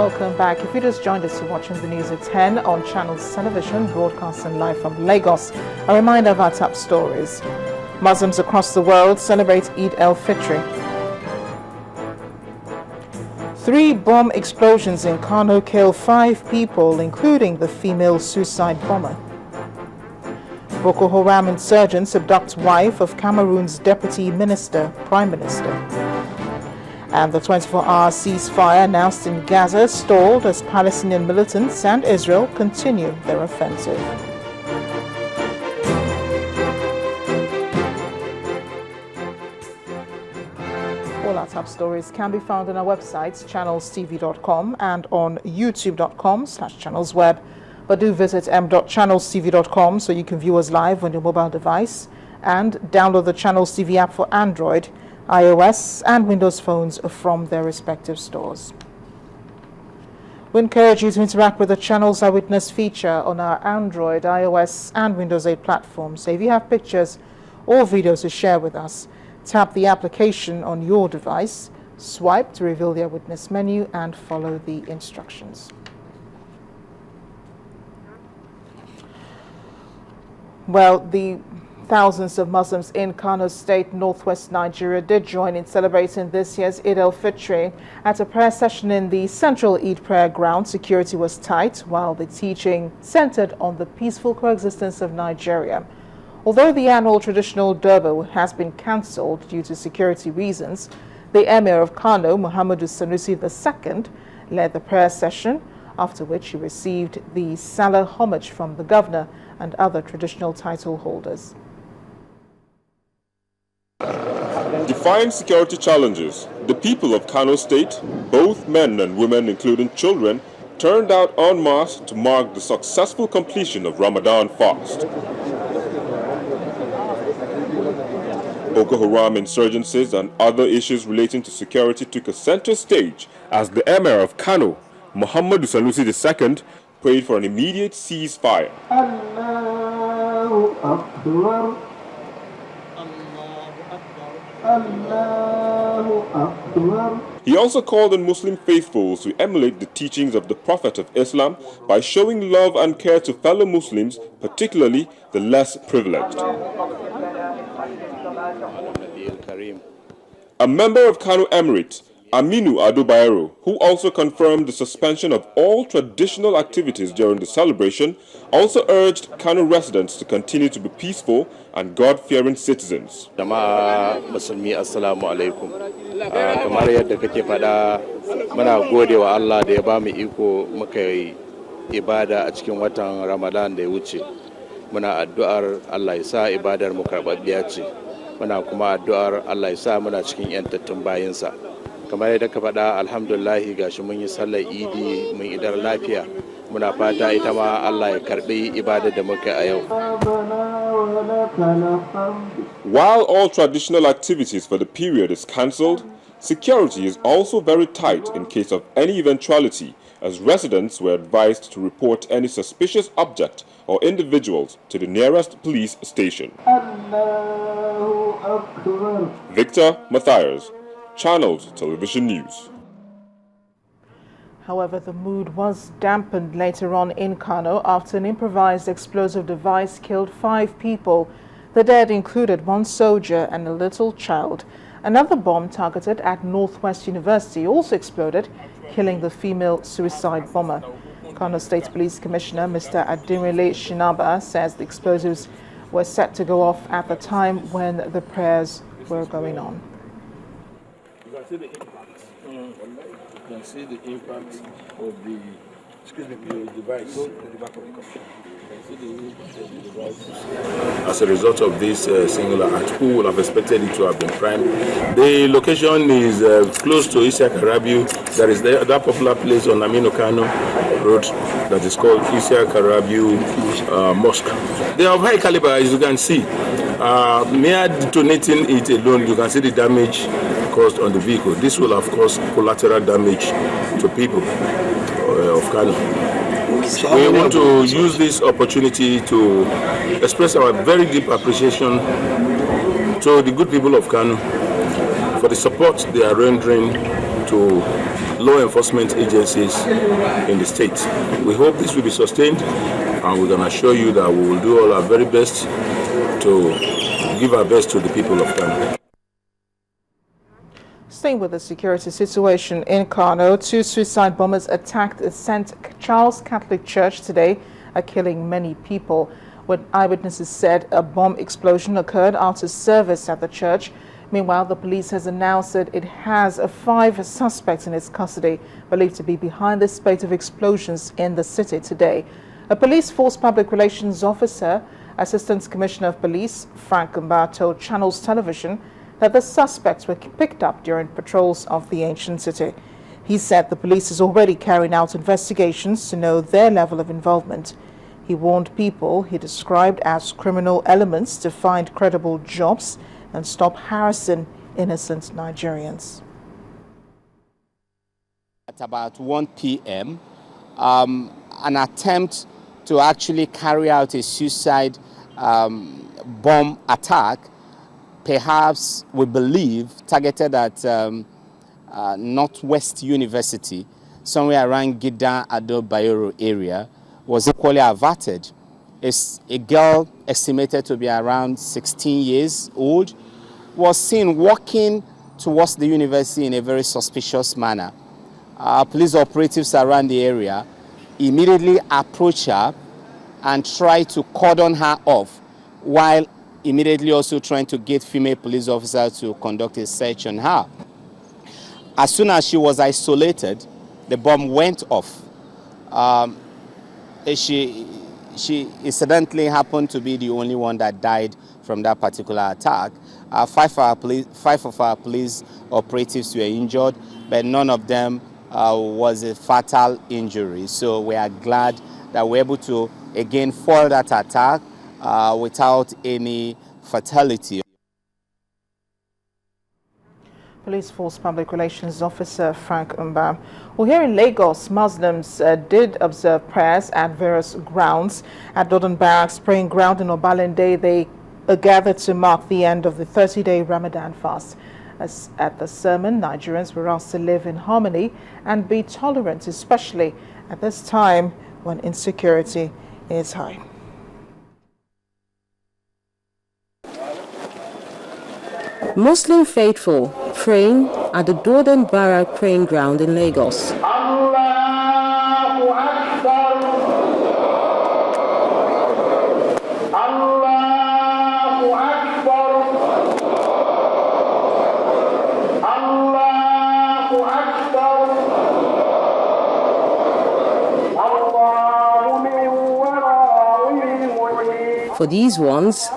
Welcome back. If you just joined us, you're watching the news at 10 on Channels Television, broadcasting live from Lagos. A reminder of our top stories. Muslims across the world celebrate Eid-el-Fitr. 3 bomb explosions in Kano kill 5 people, including the female suicide bomber. Boko Haram insurgents abduct wife of Cameroon's deputy prime minister. And the 24-hour ceasefire announced in Gaza stalled as Palestinian militants and Israel continue their offensive. All our top stories can be found on our websites, ChannelsTV.com and on YouTube.com/channelsweb. But do visit m.channelstv.com so you can view us live on your mobile device and download the Channels TV app for Android, iOS and Windows phones from their respective stores. We encourage you to interact with the Channels Eyewitness feature on our Android, iOS and Windows 8 platforms. So if you have pictures or videos to share with us, tap the application on your device, swipe to reveal the Eyewitness menu and follow the instructions. Well, the thousands of Muslims in Kano State, northwest Nigeria, did join in celebrating this year's Eid-el-Fitr. At a prayer session in the central Eid prayer ground, security was tight, while the teaching centered on the peaceful coexistence of Nigeria. Although the annual traditional Durbar has been cancelled due to security reasons, the Emir of Kano, Muhammadu Sanusi II, led the prayer session, after which he received the Salah homage from the governor and other traditional title holders. Defying security challenges, the people of Kano State, both men and women including children, turned out en masse to mark the successful completion of Ramadan fast. Boko Haram insurgencies and other issues relating to security took a center stage as the Emir of Kano, Muhammadu Sanusi II, prayed for an immediate ceasefire. Allahu Akbar. Allahu Akbar. He also called on Muslim faithfuls to emulate the teachings of the Prophet of Islam by showing love and care to fellow Muslims, particularly the less privileged. A member of Kano Emirate, Aminu Ado Bayero, who also confirmed the suspension of all traditional activities during the celebration, also urged Kano residents to continue to be peaceful and God-fearing citizens. Jama'a musulmi assalamu alaikum. Kamar yadda kake fada, muna gode wa Allah da ya bamu iko muka yi ibada a cikin watan Ramadan da ya wuce. Muna addu'ar Allah ya sa ibadar mu karɓaɓɓiya ce. Muna kuma addu'ar Allah ya sa muna cikin yantattun bayinsa. Kamar yadda ka faɗa, alhamdulillah gashi mun yi sallar idi mun idar lafiya. Muna fata ita ma Allah ya karɓi ibadar da muka a yau. While all traditional activities for the period is cancelled, security is also very tight in case of any eventuality, as residents were advised to report any suspicious object or individuals to the nearest police station. Victor Matthias, Channels Television News. However, the mood was dampened later on in Kano after an improvised explosive device killed 5 people. The dead included 1 soldier and a little child. Another bomb targeted at Northwest University also exploded, killing the female suicide bomber. Kano State Police Commissioner Mr. Adinrile Shinaba says the explosives were set to go off at the time when the prayers were going on. You can see the impact of the device. As a result of this singular act, who would have expected it to have been primed? The location is close to Isiaka Rabiu. There is that popular place on Aminu Kano Road that is called Isiaka Rabiu Mosque. They are of high caliber, as you can see. Mere detonating it alone, you can see the damage caused on the vehicle. This will have caused collateral damage to people of Kano. We want to use this opportunity to express our very deep appreciation to the good people of Kano for the support they are rendering to law enforcement agencies in the state. We hope this will be sustained, and we can assure you that we will do all our very best to give our best to the people of Kano. Staying with the security situation in Kano, 2 suicide bombers attacked a St. Charles Catholic Church today, killing many people. What eyewitnesses said a bomb explosion occurred after service at the church. Meanwhile, the police has announced that it has 5 suspects in its custody, believed to be behind the spate of explosions in the city today. A police force public relations officer, Assistant Commissioner of Police Frank Mba, told Channels Television that the suspects were picked up during patrols of the ancient city. He said the police is already carrying out investigations to know their level of involvement. He warned people he described as criminal elements to find credible jobs and stop harassing innocent Nigerians. At about 1 p.m., an attempt to actually carry out a suicide bomb attack, perhaps we believe targeted at Northwest University, somewhere around Gida Ado Bayero area, was equally averted. It's a girl estimated to be around 16 years old, was seen walking towards the university in a very suspicious manner. Police operatives around the area immediately approached her and tried to cordon her off, while immediately also trying to get female police officers to conduct a search on her. As soon as she was isolated, the bomb went off. She incidentally happened to be the only one that died from that particular attack. 5 of our police operatives were injured, but none of them was a fatal injury. So we are glad that we're able to again foil that attack without any fatality. Police Force Public Relations Officer Frank Mba. Well, here in Lagos, Muslims did observe prayers at various grounds. At Dodon Barracks Praying Ground in Obalende, they gathered to mark the end of the 30-day Ramadan fast. As at the sermon, Nigerians were asked to live in harmony and be tolerant, especially at this time when insecurity is high. Muslim faithful praying at the Dodon Barrack Praying Ground in Lagos. Allahu Akbar. Allahu Akbar. Allahu Akbar. Allahu min wara'ihim. For these ones,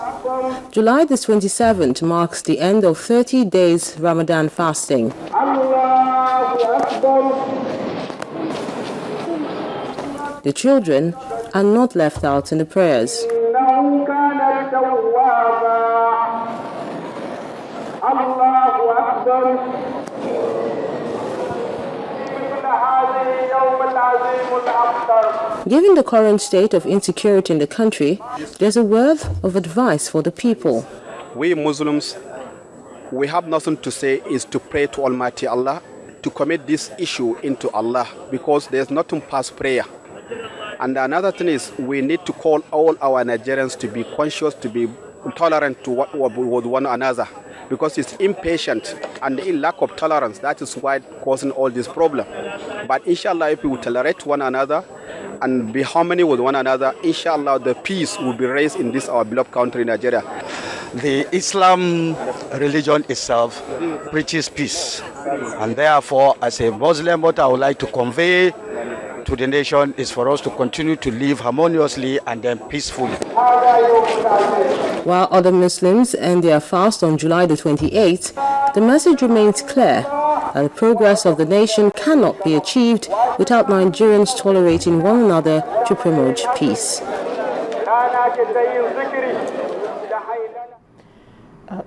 July the 27th marks the end of 30 days Ramadan fasting. The children are not left out in the prayers. Given the current state of insecurity in the country, there's a word of advice for the people. We Muslims, we have nothing to say is to pray to Almighty Allah, to commit this issue into Allah, because there's nothing past prayer. And another thing is we need to call all our Nigerians to be conscious, to be tolerant to with one another, because it's impatient and in lack of tolerance, that is why causing all this problem. But inshallah, if we will tolerate one another and be harmony with one another, inshallah the peace will be raised in this our beloved country, Nigeria. The Islam religion itself preaches peace, and therefore as a Muslim, what I would like to convey to the nation is for us to continue to live harmoniously and then peacefully. While other Muslims end their fast on July the 28th, the message remains clear that the progress of the nation cannot be achieved without Nigerians tolerating one another to promote peace.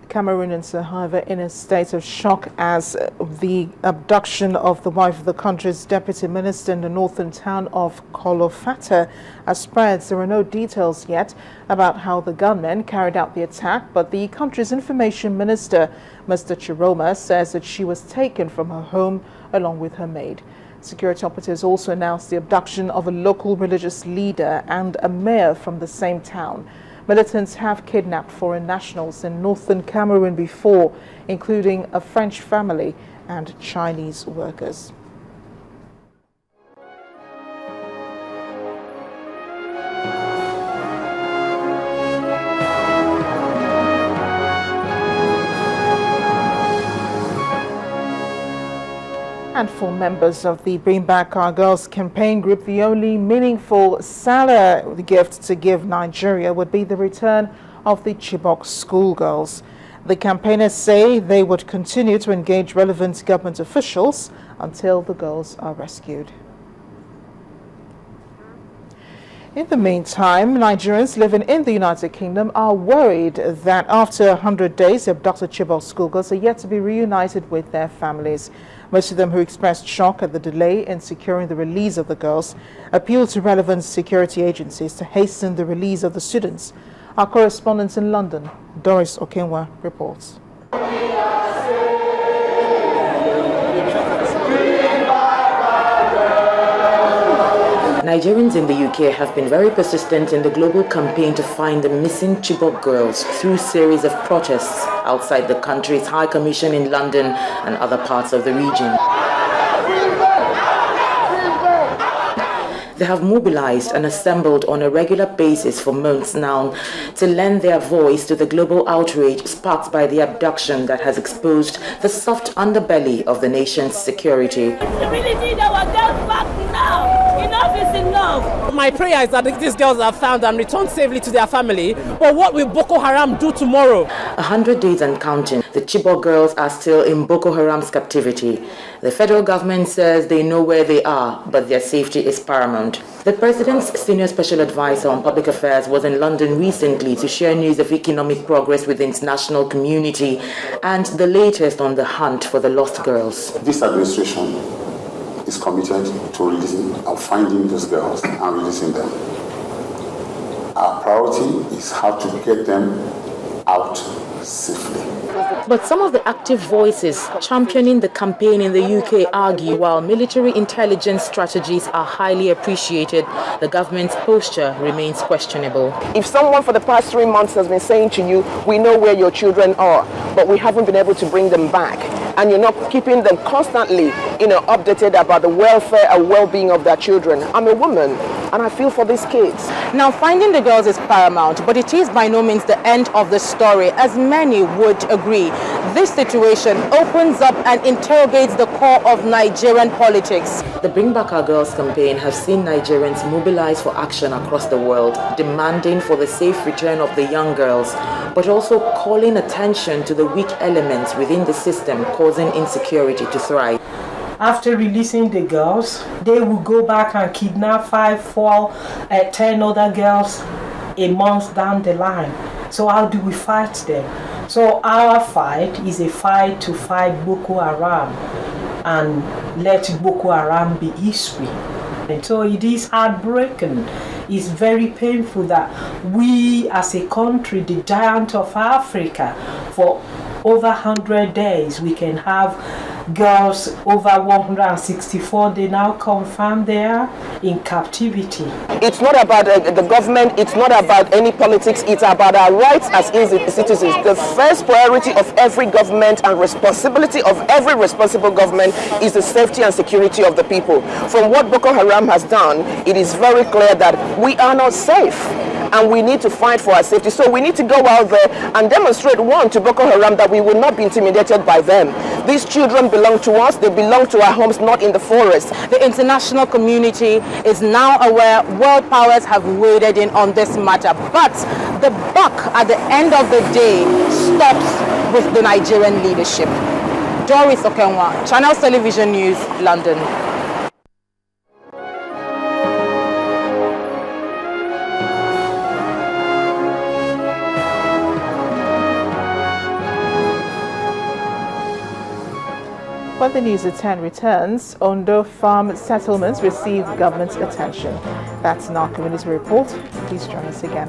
Cameroonians are, however, in a state of shock as the abduction of the wife of the country's deputy minister in the northern town of Kolofata has spread. There are no details yet about how the gunmen carried out the attack, but the country's information minister, Mr. Chiroma, says that she was taken from her home along with her maid. Security operatives also announced the abduction of a local religious leader and a mayor from the same town. Militants have kidnapped foreign nationals in northern Cameroon before, including a French family and Chinese workers. And for members of the Bring Back Our Girls campaign group, the only meaningful Salah gift to give Nigeria would be the return of the Chibok schoolgirls. The campaigners say they would continue to engage relevant government officials until the girls are rescued. In the meantime, Nigerians living in the United Kingdom are worried that after 100 days, the abducted Chibok schoolgirls are yet to be reunited with their families. Most of them, who expressed shock at the delay in securing the release of the girls, appealed to relevant security agencies to hasten the release of the students. Our correspondent in London, Doris Okenwa, reports. Nigerians in the UK have been very persistent in the global campaign to find the missing Chibok girls through a series of protests outside the country's High Commission in London and other parts of the region. They have mobilized and assembled on a regular basis for months now to lend their voice to the global outrage sparked by the abduction that has exposed the soft underbelly of the nation's security. My prayer is that these girls are found and returned safely to their family. But what will Boko Haram do tomorrow? 100 days and counting, the Chibok girls are still in Boko Haram's captivity. The federal government says they know where they are, but their safety is paramount. The president's senior special advisor on public affairs was in London recently to share news of economic progress with the international community and the latest on the hunt for the lost girls. This administration is committed to releasing and finding those girls and releasing them. Our priority is how to get them out safely. But some of the active voices championing the campaign in the UK argue while military intelligence strategies are highly appreciated, the government's posture remains questionable. If someone for the past 3 months has been saying to you, we know where your children are, but we haven't been able to bring them back, and you're not keeping them constantly, updated about the welfare and well-being of their children. I'm a woman, and I feel for these kids. Now, finding the girls is paramount, but it is by no means the end of the story, as many would agree. This situation opens up and interrogates the core of Nigerian politics. The Bring Back Our Girls campaign has seen Nigerians mobilize for action across the world, demanding for the safe return of the young girls, but also calling attention to the weak elements within the system causing insecurity to thrive. After releasing the girls, they will go back and kidnap 5, 4, 10 other girls a month down the line. So how do we fight them? So our fight is a fight to fight Boko Haram and let Boko Haram be history. And so it is heartbreaking. It's very painful that we as a country, the giant of Africa, for over 100 days we can have girls over 164. They now confirm they are in captivity. It's not about the government, it's not about any politics, it's about our rights as citizens. The first priority of every government and responsibility of every responsible government is the safety and security of the people. From what Boko Haram has done, it is very clear that we are not safe. And we need to fight for our safety. So we need to go out there and demonstrate, one, to Boko Haram that we will not be intimidated by them. These children belong to us. They belong to our homes, not in the forest. The international community is now aware world powers have waded in on this matter. But the buck at the end of the day stops with the Nigerian leadership. Doris Okenwa, Channels Television News, London. When the news at 10 returns, Ondo farm settlements receive government attention. That's in our community report. Please join us again.